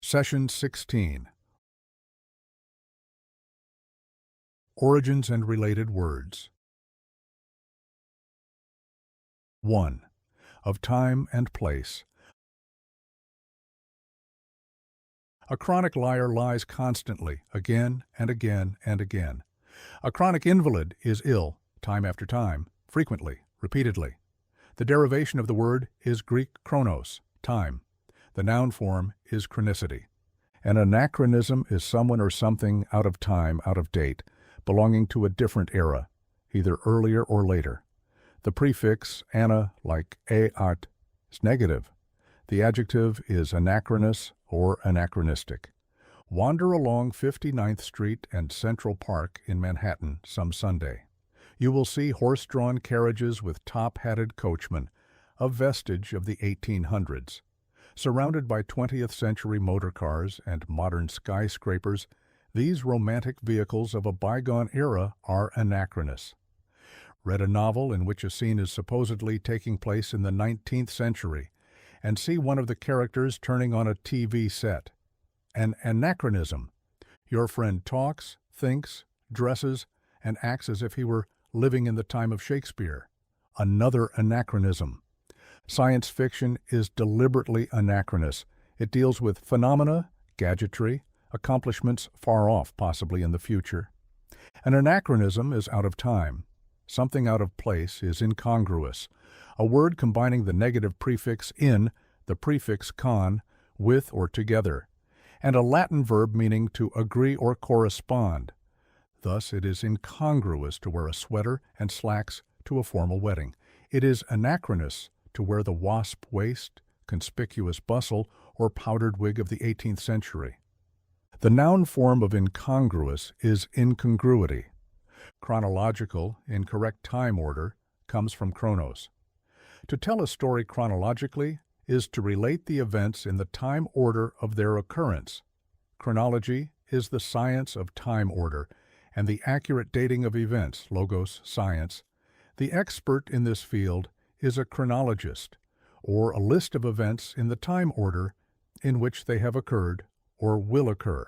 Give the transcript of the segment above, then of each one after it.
Session 16. Origins and related words. 1. Of time and place. A chronic liar lies constantly, again and again and again. A chronic invalid is ill, time after time, frequently, repeatedly. The derivation of the word is Greek chronos, time. The noun form is chronicity. An anachronism is someone or something out of time, out of date, belonging to a different era, either earlier or later. The prefix ana, like at, is negative. The adjective is anachronous or anachronistic. Wander along 59th Street and Central Park in Manhattan some Sunday. You will see horse-drawn carriages with top-hatted coachmen, a vestige of the 1800s. Surrounded by 20th-century motor cars and modern skyscrapers, these romantic vehicles of a bygone era are anachronous. Read a novel in which a scene is supposedly taking place in the 19th century, and see one of the characters turning on a TV set. An anachronism. Your friend talks, thinks, dresses, and acts as if he were living in the time of Shakespeare. Another anachronism. Science fiction is deliberately anachronous. It deals with phenomena, gadgetry, accomplishments far off, possibly in the future. An anachronism is out of time. Something out of place is incongruous, a word combining the negative prefix in, the prefix con, with or together, and a Latin verb meaning to agree or correspond. Thus, it is incongruous to wear a sweater and slacks to a formal wedding. It is anachronous to wear the wasp waist, conspicuous bustle, or powdered wig of the 18th century. The noun form of incongruous is incongruity. Chronological, in correct time order, comes from chronos. To tell a story chronologically is to relate the events in the time order of their occurrence. Chronology is the science of time order and the accurate dating of events, logos, science. The expert in this field is a chronologist, or a list of events in the time order in which they have occurred or will occur.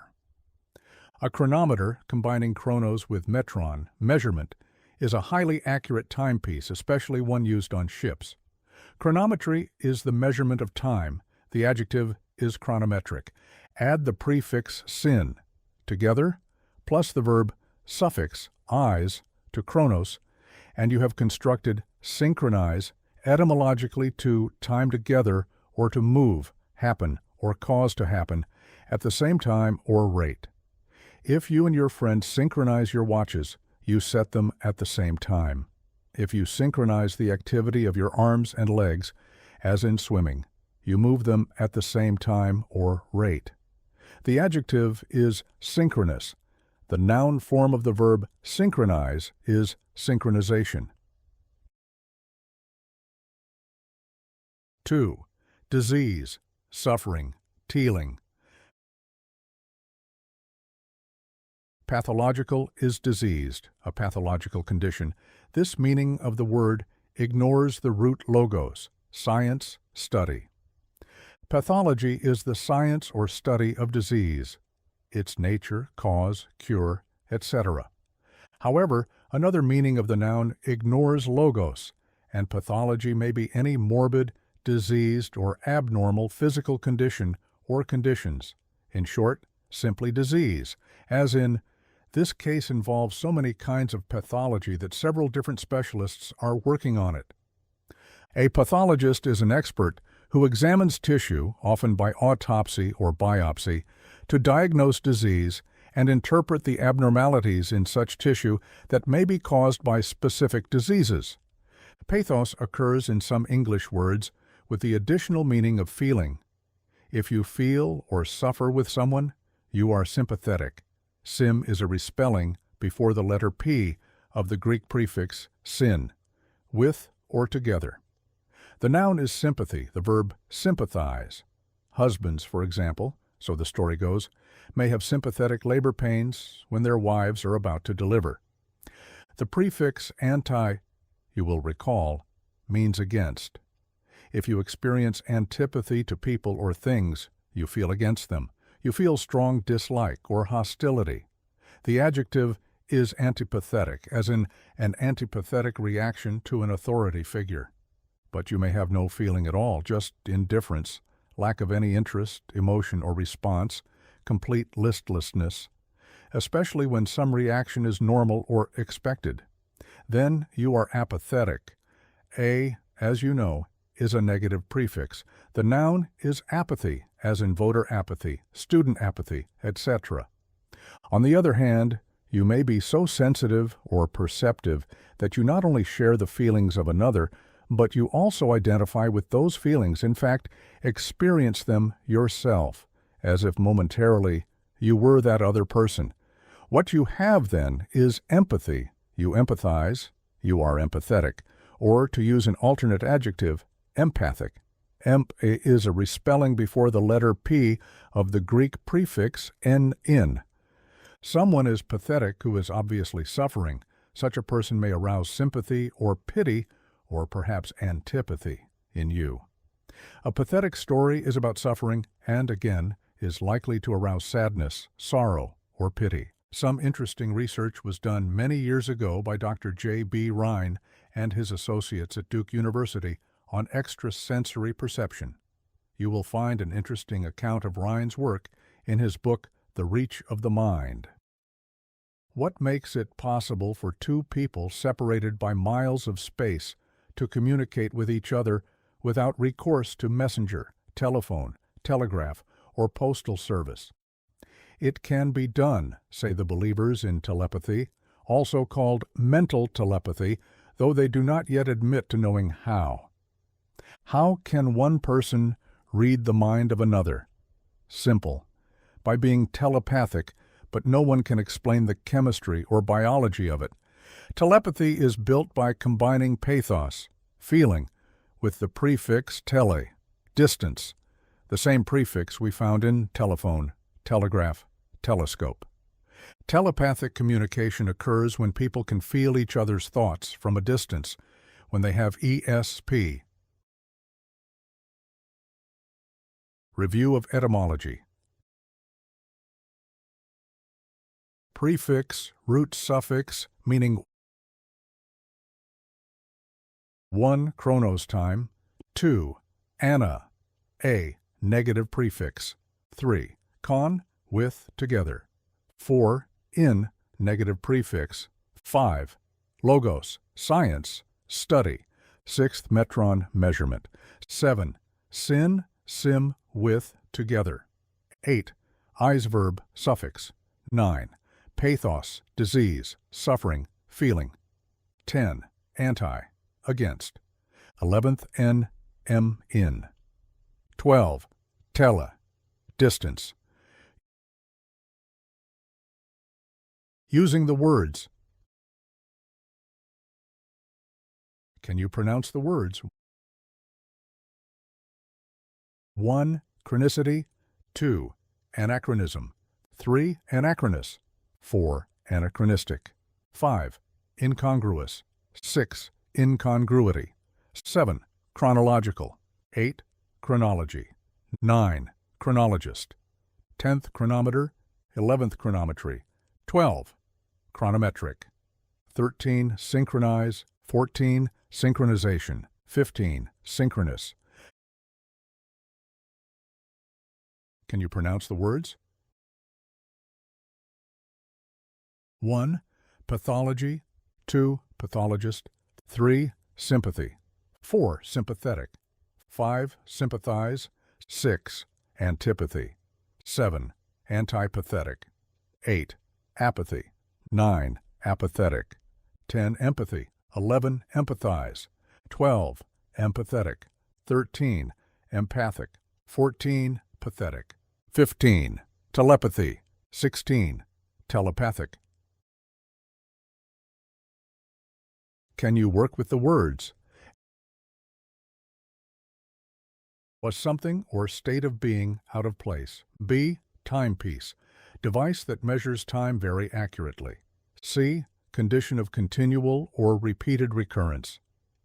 A chronometer, combining chronos with metron, measurement, is a highly accurate timepiece, especially one used on ships. Chronometry is the measurement of time. The adjective is chronometric. Add the prefix sin together, plus the verb suffix "-ize" to chronos, and you have constructed synchronize, etymologically to time together or to move, happen, or cause to happen, at the same time or rate. If you and your friend synchronize your watches, you set them at the same time. If you synchronize the activity of your arms and legs, as in swimming, you move them at the same time or rate. The adjective is synchronous. The noun form of the verb synchronize is synchronization. 2. Disease, suffering, teeling. Pathological is diseased, a pathological condition. This meaning of the word ignores the root logos, science, study. Pathology is the science or study of disease, its nature, cause, cure, etc. However, another meaning of the noun ignores logos, and pathology may be any morbid, diseased, or abnormal physical condition or conditions. In short, simply disease, as in, this case involves so many kinds of pathology that several different specialists are working on it. A pathologist is an expert who examines tissue, often by autopsy or biopsy, to diagnose disease and interpret the abnormalities in such tissue that may be caused by specific diseases. Pathos occurs in some English words with the additional meaning of feeling. If you feel or suffer with someone, you are sympathetic. Sim is a respelling before the letter P of the Greek prefix sin, with or together. The noun is sympathy, the verb sympathize. Husbands, for example, so the story goes, may have sympathetic labor pains when their wives are about to deliver. The prefix anti, you will recall, means against. If you experience antipathy to people or things, you feel against them. You feel strong dislike or hostility. The adjective is antipathetic, as in an antipathetic reaction to an authority figure. But you may have no feeling at all, just indifference, lack of any interest, emotion, or response, complete listlessness, especially when some reaction is normal or expected. Then you are apathetic. As you know, is a negative prefix. The noun is apathy, as in voter apathy, student apathy, etc. On the other hand, you may be so sensitive or perceptive that you not only share the feelings of another, but you also identify with those feelings, in fact, experience them yourself, as if momentarily you were that other person. What you have then is empathy. You empathize, you are empathetic, or to use an alternate adjective, empathic. Emp is a respelling before the letter P of the Greek prefix in. Someone is pathetic who is obviously suffering. Such a person may arouse sympathy or pity, or perhaps antipathy, in you. A pathetic story is about suffering and, again, is likely to arouse sadness, sorrow, or pity. Some interesting research was done many years ago by Dr. J.B. Rhine and his associates at Duke University on extrasensory perception. You will find an interesting account of Rhine's work in his book, The Reach of the Mind. What makes it possible for two people separated by miles of space to communicate with each other without recourse to messenger, telephone, telegraph, or postal service? It can be done, say the believers in telepathy, also called mental telepathy, though they do not yet admit to knowing how. How can one person read the mind of another? Simple. By being telepathic, but no one can explain the chemistry or biology of it. Telepathy is built by combining pathos, feeling, with the prefix tele, distance, the same prefix we found in telephone, telegraph, telescope. Telepathic communication occurs when people can feel each other's thoughts from a distance, when they have ESP. Review of etymology. Prefix, root suffix, meaning 1. Chronos time. 2. Ana, a, negative prefix. 3. Con, with, together. 4. In, negative prefix. 5. Logos, science, study. 6th metron, measurement. 7. Sin, sim, with, together. 8. Eyes verb, suffix. 9. Pathos, disease, suffering, feeling. 10. Anti, against. 11th N, M, in. 12. Tele, distance. Using the words. Can you pronounce the words? 1. Chronicity. 2. Anachronism. 3. Anachronous. 4. Anachronistic. 5. Incongruous. 6. Incongruity. 7. Chronological. 8. Chronology. 9. Chronologist. 10th chronometer. 11th chronometry. 12. Chronometric. 13. Synchronize. 14. Synchronization. 15. Synchronous. Can you pronounce the words? 1. Pathology. 2. Pathologist. 3. Sympathy. 4. Sympathetic. 5. Sympathize. 6. Antipathy. 7. Antipathetic. 8. Apathy. 9. Apathetic. 10. Empathy. 11. Empathize. 12. Empathetic. 13. Empathic. 14. Pathetic. 15. Telepathy. 16. Telepathic. Can you work with the words? Was something or state of being out of place? B. Timepiece. Device that measures time very accurately. C. Condition of continual or repeated recurrence.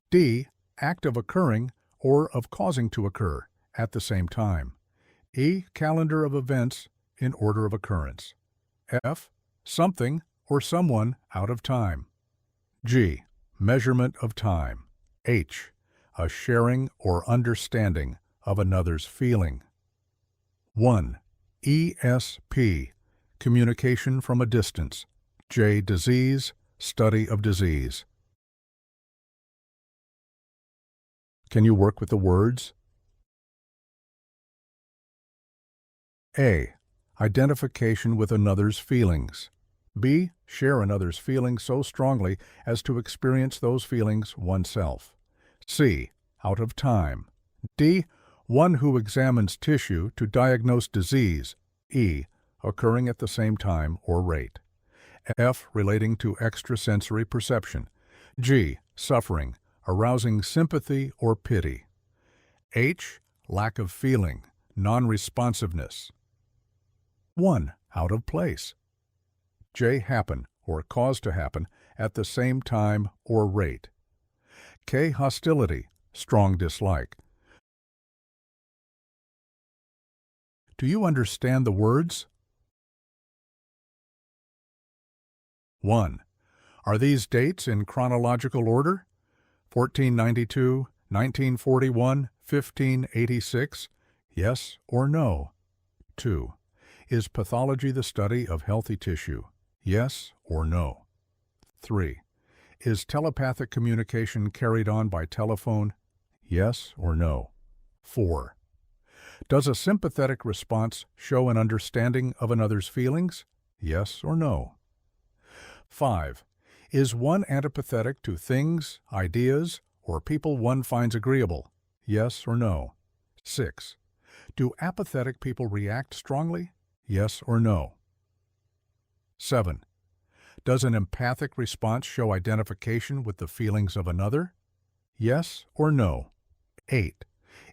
D. Act of occurring or of causing to occur at the same time. E. Calendar of events in order of occurrence. F. Something or someone out of time. G. Measurement of time. H. A sharing or understanding of another's feeling. 1. ESP. Communication from a distance. J. Disease. Study of disease. Can you work with the words? A. Identification with another's feelings. B. Share another's feelings so strongly as to experience those feelings oneself. C. Out of time. D. One who examines tissue to diagnose disease. E. Occurring at the same time or rate. F. Relating to extrasensory perception. G. Suffering, arousing sympathy or pity. H. Lack of feeling, non-responsiveness. 1. Out of place. J. Happen, or cause to happen, at the same time or rate. K. Hostility, strong dislike. Do you understand the words? 1. Are these dates in chronological order? 1492, 1941, 1586? Yes or no? 2. Is pathology the study of healthy tissue? Yes or no? 3. Is telepathic communication carried on by telephone? Yes or no? 4. Does a sympathetic response show an understanding of another's feelings? Yes or no? 5. Is one antipathetic to things, ideas, or people one finds agreeable? Yes or no? 6. Do apathetic people react strongly? Yes or no? 7. Does an empathic response show identification with the feelings of another? Yes or no? 8.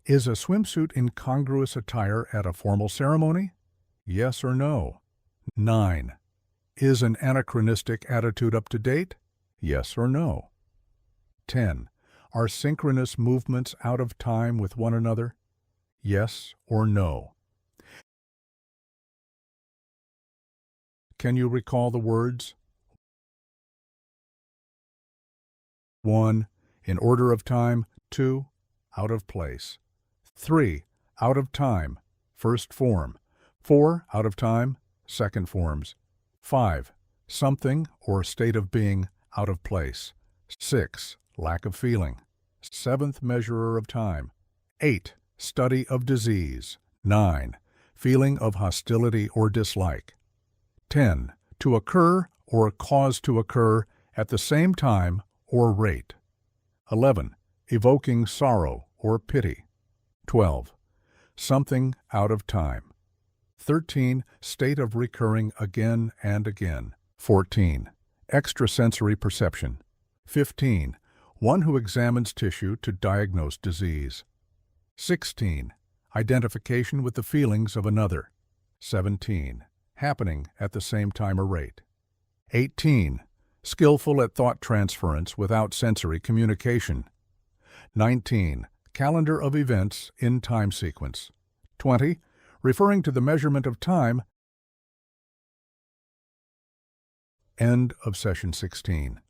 Is a swimsuit incongruous attire at a formal ceremony? Yes or no? 9. Is an anachronistic attitude up to date? Yes or no? 10. Are synchronous movements out of time with one another? Yes or no? Can you recall the words? 1. In order of time. 2. Out of place. 3. Out of time, first form. 4. Out of time, second forms. 5. Something or state of being out of place. 6. Lack of feeling. 7th measurer of time. 8. Study of disease. 9. Feeling of hostility or dislike. 10. To occur or cause to occur at the same time or rate. 11. Evoking sorrow or pity. 12. Something out of time. 13. State of recurring again and again. 14. Extrasensory perception. 15. One who examines tissue to diagnose disease. 16. Identification with the feelings of another. 17. Happening at the same time or rate. 18. Skillful at thought transference without sensory communication. 19. Calendar of events in time sequence. 20. Referring to the measurement of time. End of Session 16.